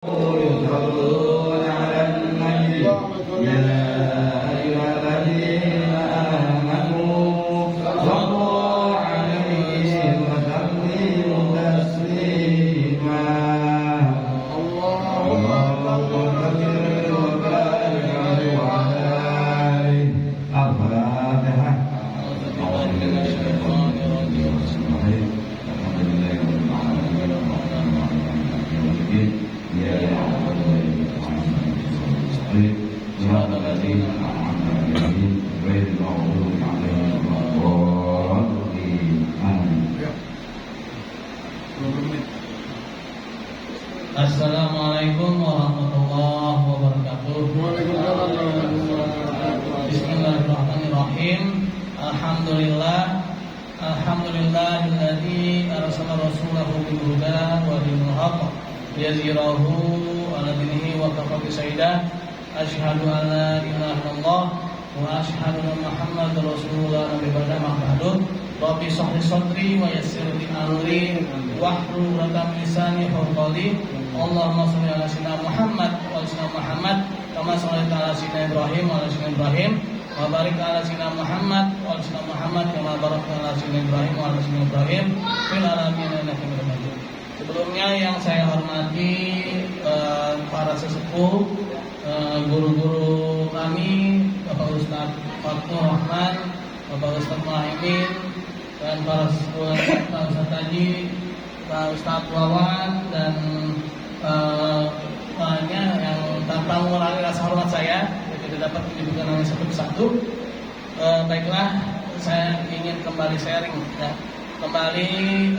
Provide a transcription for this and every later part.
يصلون على النبي يا أيها الذين آمنوا صلوا عليه وسلموا تسليما اللهم صل وبارك عليه وعلى آله الفاتحة. أعوذ بالله من الشيطان الرجيم. بسم الله الحمد لله رب العالمين الرحمن الرحيم مالك يوم الدين إياك نعبد وإياك نستعين صراط الذين أنعمت عليهم غير المغضوب عليهم ولا الضالين آمين. Assalamualaikum warahmatullahi wabarakatuh. Bismillahirrahmanirrahim. Alhamdulillahilladzi arsala rasulahu bil huda wa dinil haqq liyuzhirahu 'ala dinihi wa kafa bi sayyidah. Asyhadu an la ilaha illallah wa asyhadu anna Muhammadar Rasulullah nabi ba'da ma'badu. Rabbi shrah li sadri wa yassir li amri wahlul 'uqdatam min lisani yafqahu qawli. Allahumma shalli ala sayyidina Muhammad wa ala sayyidina Muhammad kama shallaita ala sayyidina Ibrahim wa ala sayyidina Ibrahim wa barik ala sayyidina Muhammad wa ala sayyidina Muhammad kama barakta ala sayyidina Ibrahim wa ala sayyidina Ibrahim fil alamin innaka Hamidum Majid. Sebelumnya yang saya hormati para sesepuh, guru-guru kami, Bapak Ustaz Fathur Rahman, Bapak Ustaz Muhaimin, dan para sesepuh Pak Ustaz Taji, Pak Ustaz Wawan, dan banyak yang tanpa mengurangi rasa hormat saya tidak dapat menyebutkan namanya satu persatu. Baiklah, saya ingin kembali sharing ya. Kembali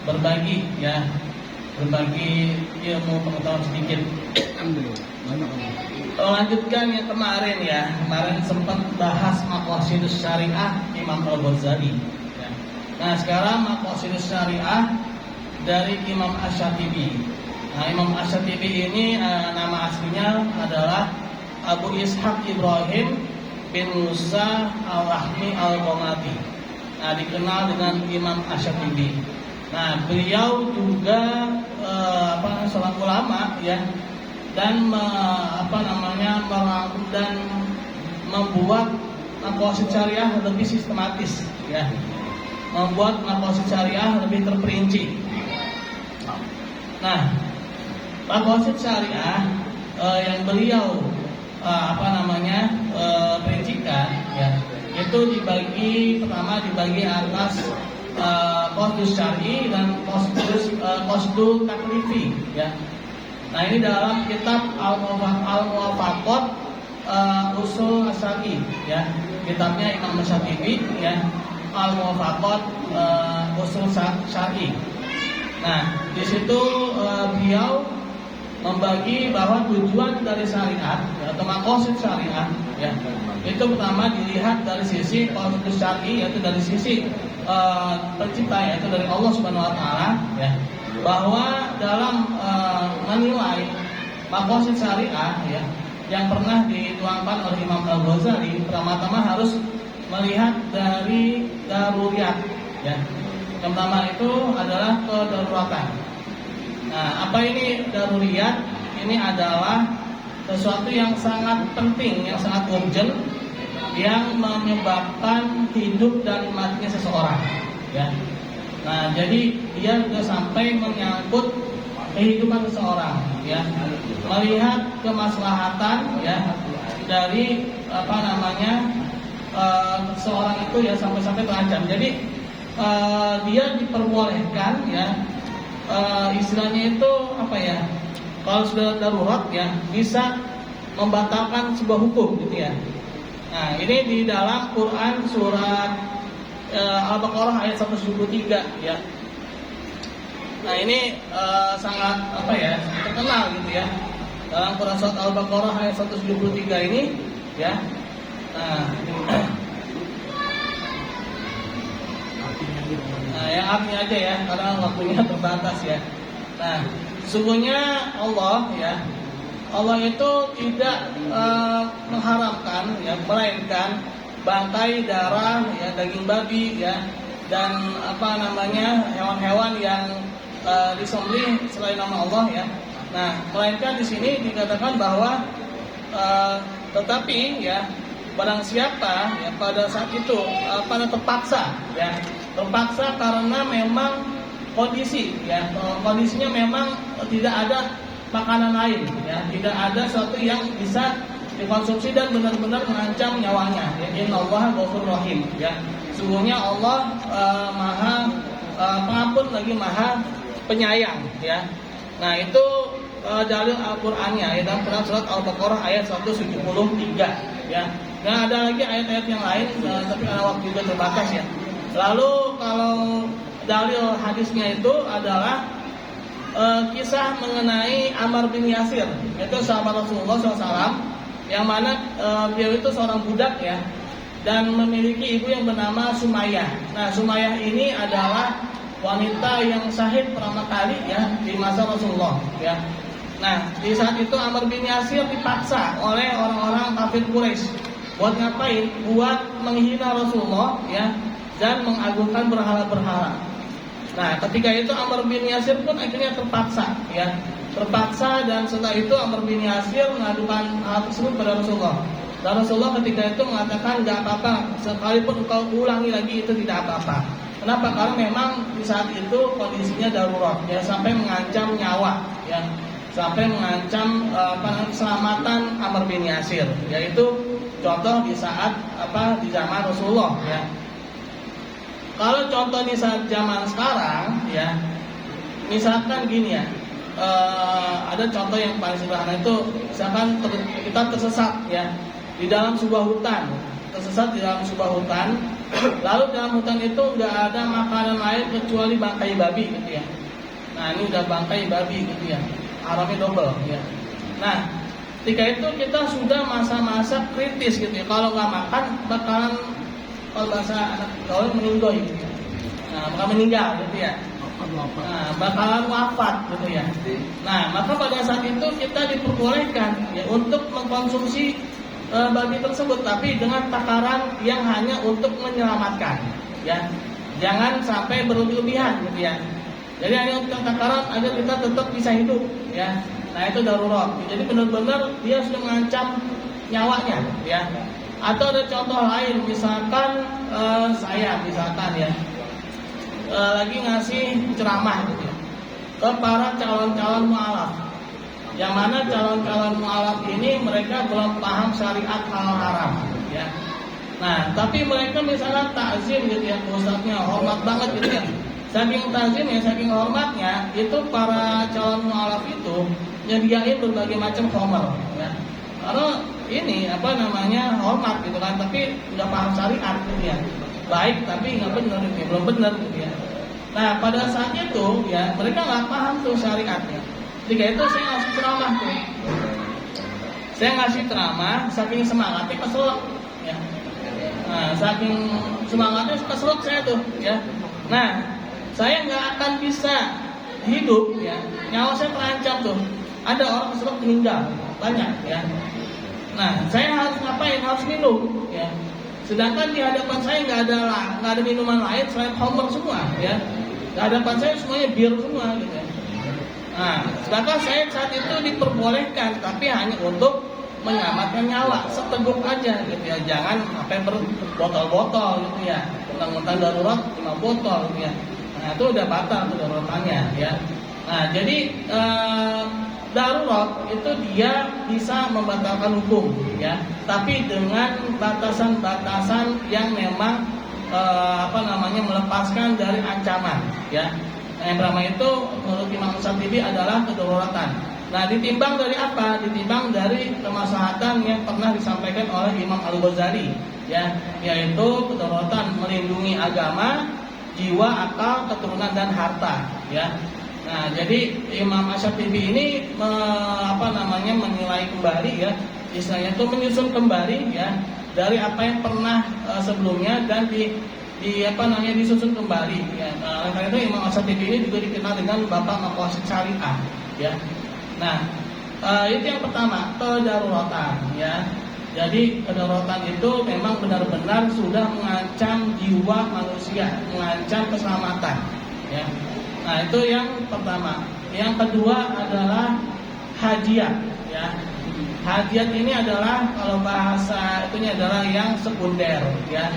berbagi ya, berbagi ilmu pengetahuan sedikit. Lanjutkan yang kemarin ya, kemarin sempat bahas maqasidus syariah Imam Al-Ghazali ya. Nah sekarang maqasidus syariah dari Imam Asy-Syatibi. Nah Imam Asy-Syatibi ini nama aslinya adalah Abu Ishaq Ibrahim bin Musa Al-Rahmi Al-Qomati. Nah dikenal dengan Imam Asy-Syatibi. Nah beliau juga seorang ulama ya, dan merangkum dan membuat maqasid syariah lebih sistematis ya, membuat maqasid syariah lebih terperinci. Nah maqasid syariah yang beliau perincikan ya, itu pertama dibagi atas qasdus syar'i dan qasdul taklifi ya. Nah ini dalam kitab Al-Muwafaqat Usul Syar'i ya, kitabnya Imam Asy-Syatibi ya, Al-Muwafaqat Usul Syar'i. Nah di situ beliau membagi bahwa tujuan dari syariat atau maqasid syariah ya, itu pertama dilihat dari sisi qasdus syar'i, yaitu dari sisi pencipta, yaitu dari Allah Subhanahu wa taala ya, bahwa dalam menilai maqasid syariah ya yang pernah dituangkan oleh Imam Al-Ghazali, pertama-tama harus melihat dari daruriyat ya. Yang pertama itu adalah kedaruratan. Nah, apa ini daruriyat? Ini adalah sesuatu yang sangat penting, yang sangat urgent, yang menyebabkan hidup dan matinya seseorang ya. Nah, jadi dia juga sampai menyangkut kehidupan seseorang ya, melihat kemaslahatan ya dari seseorang itu ya sampai terancam. Jadi dia diperbolehkan ya, istilahnya itu kalau sudah darurat ya bisa membatalkan sebuah hukum gitu ya. Nah ini di dalam Quran surat Al-Baqarah ayat 173 ya. Nah ini sangat terkenal gitu ya, dalam Quran surat Al-Baqarah ayat 173 ini ya. Nah yang artinya aja ya, karena waktunya terbatas ya. Nah sesungguhnya Allah ya, Allah itu tidak mengharamkan ya, melainkan bangkai, darah ya, daging babi ya, dan hewan-hewan yang disembelih selain nama Allah ya, Nah, melainkan di sini dikatakan bahwa tetapi ya barang siapa ya pada saat itu pada terpaksa ya terpaksa karena memang kondisi ya kondisinya memang tidak ada makanan lain ya tidak ada sesuatu yang bisa dikonsumsi dan benar-benar mengancam nyawanya ya innallaha ghafurur rahim ya sungguhnya Allah maha pengampun lagi maha penyayang ya. Nah itu dalil Al-Qur'annya ya dalam surat Al-Baqarah ayat 173 ya. Nah ada lagi ayat-ayat yang lain tapi karena waktu juga terbatas ya. Lalu kalau dalil hadisnya itu adalah kisah mengenai Ammar bin Yasir, yaitu sahabat Rasulullah SAW yang mana beliau itu seorang budak ya dan memiliki ibu yang bernama Sumayyah. Nah Sumayyah ini adalah wanita yang syahid pertama kali ya di masa Rasulullah ya. Nah, di saat itu Ammar bin Yasir dipaksa oleh orang-orang kafir Quraisy. Buat ngapain? Buat menghina Rasulullah ya dan mengagungkan berhala-berhala. Nah, ketika itu Ammar bin Yasir pun akhirnya terpaksa ya. Terpaksa dan setelah itu Ammar bin Yasir mengadukan hal tersebut pada Rasulullah. Dan Rasulullah ketika itu mengatakan enggak apa-apa, sekalipun engkau ulangi lagi itu tidak apa-apa. Kenapa? Karena memang di saat itu kondisinya darurat ya sampai mengancam nyawa ya. Sampai mengancam keselamatan Ammar bin Yasir, yaitu contoh di saat di zaman Rasulullah ya. Kalau contoh di saat zaman sekarang ya, misalkan gini ya, ada contoh yang paling sederhana itu, misalkan kita tersesat ya di dalam sebuah hutan, tersesat di dalam sebuah hutan, lalu dalam hutan itu nggak ada makanan lain kecuali bangkai babi gitu ya. Nah ini udah bangkai babi gitu ya. Haramnya double ya. Nah, ketika itu kita sudah masa-masa kritis gitu ya. Kalau nggak makan bakalan kalau bahasa anak gaul meninggoy gitu ya. Nah, bakal meninggal gitu ya. Nah, bakalan wafat gitu ya. Nah, maka pada saat itu kita diperbolehkan ya untuk mengkonsumsi babi tersebut tapi dengan takaran yang hanya untuk menyelamatkan ya. Jangan sampai berlebihan gitu ya. Jadi hanya untuk takaran agar kita tetap bisa hidup ya. Nah itu darurat. Jadi benar-benar dia sudah mengancam nyawanya ya. Atau ada contoh lain misalkan saya misalkan ya lagi ngasih ceramah gitu ya, ke para calon-calon mu'alaf. Yang mana calon-calon mu'alaf ini mereka belum paham syariat halal haram ya. Nah tapi mereka misalnya takzim gitu ya, ustadznya hormat banget gitu ya. Saking tazim ya, saking hormatnya, itu para calon mu'alaf itu nyediain berbagai macam khomer ya. Karena ini hormat gitu kan, tapi nggak paham syariat gitu ya. Baik tapi nggak benar gitu ya, belum benar gitu ya. Nah pada saat itu ya mereka nggak paham tuh syariatnya. Ketika itu saya ngasih ceramah tuh. Saya ngasih ceramah, saking semangatnya keselak ya. Nah saking semangatnya keselak saya tuh ya. Nah saya nggak akan bisa hidup ya, nyawa saya terancam tuh. Ada orang keselak meninggal banyak ya. Nah saya harus ngapain? Harus minum ya. Sedangkan di hadapan saya nggak ada minuman lain selain homer semua ya. Di hadapan saya semuanya bir semua gitu ya. Nah sedangkan saya saat itu diperbolehkan tapi hanya untuk menyelamatkan nyawa, seteguk aja gitu ya. Jangan sampai berbotol-botol gitu ya. Mentang-mentang darurat 5 botol gitu ya. Nah itu udah batal tuh daruratannya ya. Nah jadi darurat itu dia bisa membatalkan hukum ya, tapi dengan batasan-batasan yang memang melepaskan dari ancaman ya. Nah, yang pertama itu menurut Imam Syatibi adalah kedaruratan. Nah ditimbang dari apa? Ditimbang dari kemaslahatan yang pernah disampaikan oleh Imam Al-Ghazali ya, yaitu kedaruratan melindungi agama, jiwa, akal, keturunan dan harta ya. Nah, jadi Imam Asy-Syatibi ini menilai kembali ya, istilahnya itu menyusun kembali ya dari apa yang pernah sebelumnya dan disusun kembali ya. Nah, karena itu Imam Asy-Syatibi ini juga dikenal dengan Bapak Maqasid Syariah ya. Nah, itu yang pertama, kedaruratan ya. Jadi kedaruratan itu memang benar-benar sudah mengancam jiwa manusia, mengancam keselamatan ya. Nah itu yang pertama. Yang kedua adalah hajiat, ya. Hajiat ini adalah kalau bahasa itunya adalah yang sekunder, ya.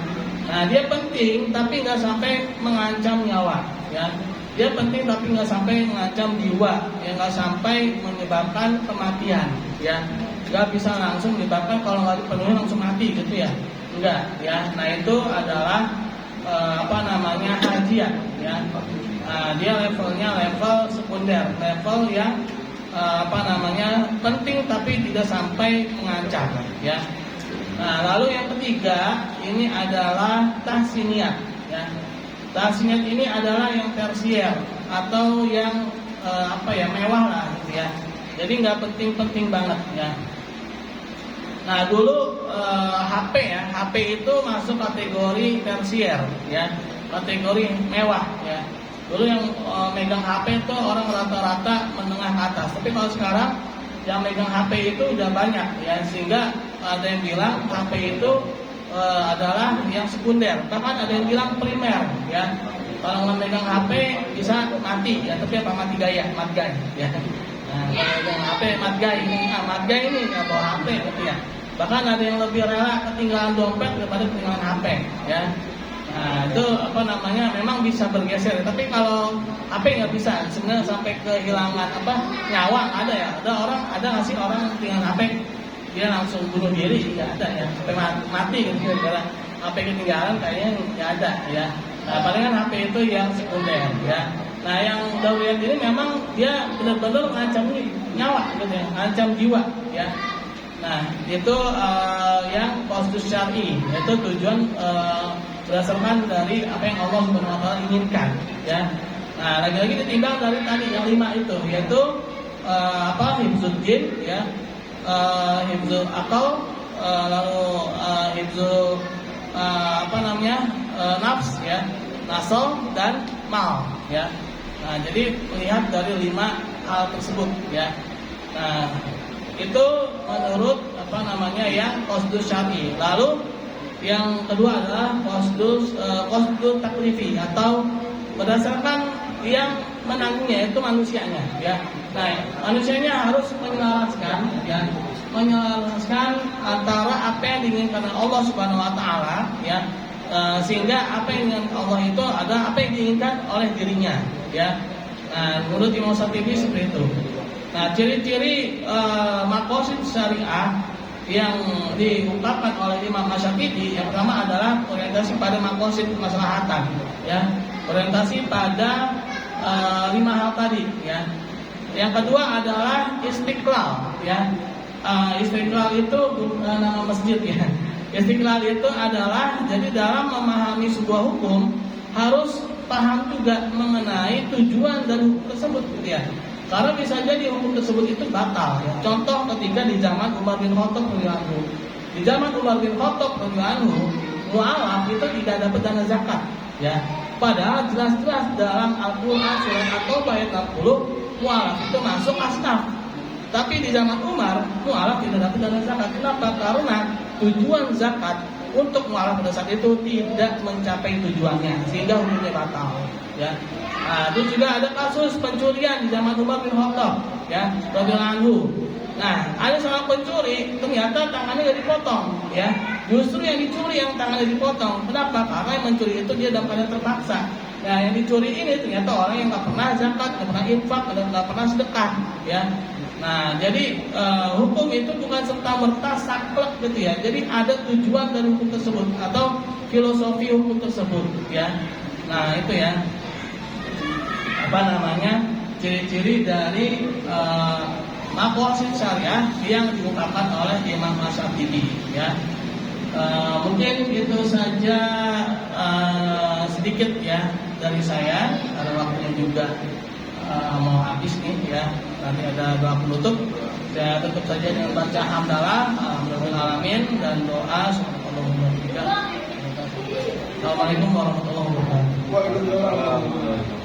Nah, dia penting tapi nggak sampai mengancam nyawa, ya. Dia penting tapi nggak sampai mengancam jiwa, ya, nggak sampai menyebabkan kematian, ya. Nggak bisa langsung menyebabkan kalau nggak dipenuhi langsung mati gitu ya, enggak, ya. Nah itu adalah hajiat, ya. Nah, dia levelnya level sekunder, level yang penting tapi tidak sampai mengancam, ya. Nah, lalu yang ketiga ini adalah tahsiniyat, ya. Tahsiniyat ini adalah yang tersier atau yang mewah lah, gitu ya. Jadi nggak penting-penting banget, ya. Nah, dulu HP itu masuk kategori tersier, ya, kategori mewah, ya. Dulu yang megang HP itu orang rata-rata menengah ke atas. Tapi kalau sekarang yang megang HP itu udah banyak, ya, sehingga ada yang bilang HP itu adalah yang sekunder. Bahkan ada yang bilang primer, ya. Kalau megang HP bisa mati, ya, tapi apa mati gaya, matgay, ya. Nah, kalau megang HP matgay ini nggak bawa HP, gitu ya. Bahkan ada yang lebih rela ketinggalan dompet daripada ketinggalan HP, ya. Nah, itu memang bisa bergeser. Tapi kalau HP nggak bisa, sebenarnya sampai kehilangan nyawa ada ya. Ada nggak sih orang ketinggalan HP dia langsung bunuh diri? Nggak ada ya, sampai mati gitu gara HP ketinggalan kayaknya nggak ada, ya. Nah, palingan HP itu yang sekunder, ya. Nah, yang darurat ini memang dia benar-benar mengancam nyawa, gitu ya, mengancam jiwa, ya. Nah, itu yang qasdus syar'i, yaitu tujuan berdasarkan dari apa yang Allah Subhanahu wa taala inginkan, ya. Nah, lagi-lagi ditimbang dari tadi yang 5 itu, yaitu hifdzul jin, ya. Hifdzul akal, lalu hifdzul nafs, ya, nasol dan mal, ya. Nah, jadi melihat dari 5 hal tersebut, ya. Nah, itu menurut yang qasdus syar'i. Lalu yang kedua adalah qasdus taklifi atau berdasarkan yang menanggungnya itu manusianya, ya. Nah, manusianya harus menyelaraskan, ya, antara apa yang diinginkan Allah Subhanahu wa taala, ya. Sehingga apa yang diinginkan Allah itu adalah apa yang diinginkan oleh dirinya, ya. Nah, menurut Imam Syatibi seperti itu. Nah, ciri-ciri maqasid syariah yang diungkapkan oleh Imam Asy-Syafi'i yang pertama adalah orientasi pada maqasid kemaslahatan, ya. Orientasi pada 5 hal tadi, ya. Yang kedua adalah istiqlal, ya. Istiqlal itu nama masjid, ya. Istiqlal itu adalah jadi dalam memahami sebuah hukum harus paham juga mengenai tujuan dan hukum tersebut, gitu ya. Karena bisa jadi hukum tersebut itu batal, ya. Contoh ketika di zaman Umar bin Khattab radhiyallahu anhu. Di zaman Umar bin Khattab radhiyallahu anhu, mualaf itu tidak dapat dana zakat, ya. Padahal jelas-jelas dalam Al-Qur'an surat At-Taubah ayat 60, mualaf itu masuk asnaf. Tapi di zaman Umar, mualaf tidak dapat dana zakat. Kenapa? Karena tujuan zakat untuk mualaf pada saat itu tidak mencapai tujuannya, sehingga hukumnya batal, ya. Nah, itu juga ada kasus pencurian di zaman Umar bin Khattab, ya, radhiyallahu anhu. Nah, ada seorang pencuri ternyata tangannya nggak dipotong, ya. Justru yang dicuri yang tangannya dipotong. Kenapa? Karena yang mencuri itu dia dalam keadaan terpaksa. Nah, yang dicuri ini ternyata orang yang nggak pernah zakat, nggak pernah infak, nggak pernah sedekah, ya. Nah, jadi hukum itu bukan serta-merta saklek, gitu ya. Jadi ada tujuan dari hukum tersebut atau filosofi hukum tersebut, ya. Nah, itu ya. Ciri-ciri dari maqasid syariah yang diungkapkan oleh Imam Asy-Syafi'i, ya. Mungkin itu saja sedikit, ya, dari saya. Ada waktunya juga mau habis nih, ya. Nanti ada doa penutup. Saya tutup saja dengan baca hamdalah, alamin dan doa. Assalamualaikum warahmatullahi wabarakatuh.